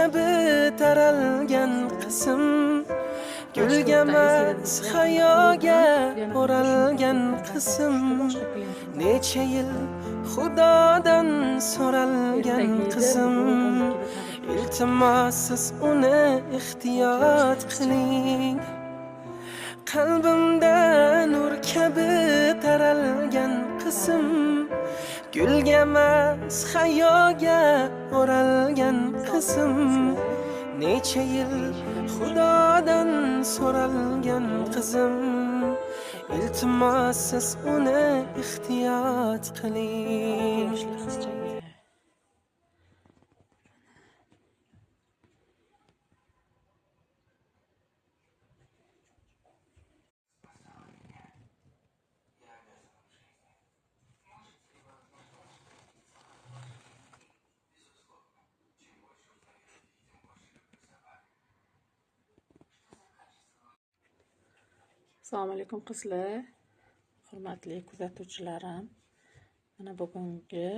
kabi taralgan qism, gulga emas hayoga o'ralgan qism. Necha yil Xudodan so'ralgan qizim, iltimos siz uni ehtiyot qiling. Qalbimda nur kabi taralgan qism, gulga emas hayoga o'ralgan qism. Necha yil Xudodan so'ralgan qizim, iltimos siz uni ehtiyot qiling. Assalomu alaykum qizlar, hurmatli kuzatuvchilarim. Mana bugungi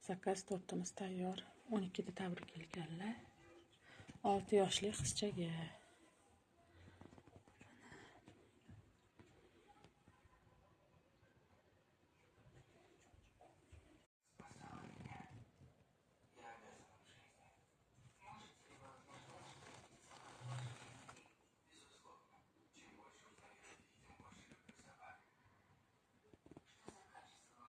zakaz tortimiz tayyor. 12da tabrik kelganlar. 6 yoshli qizchaga.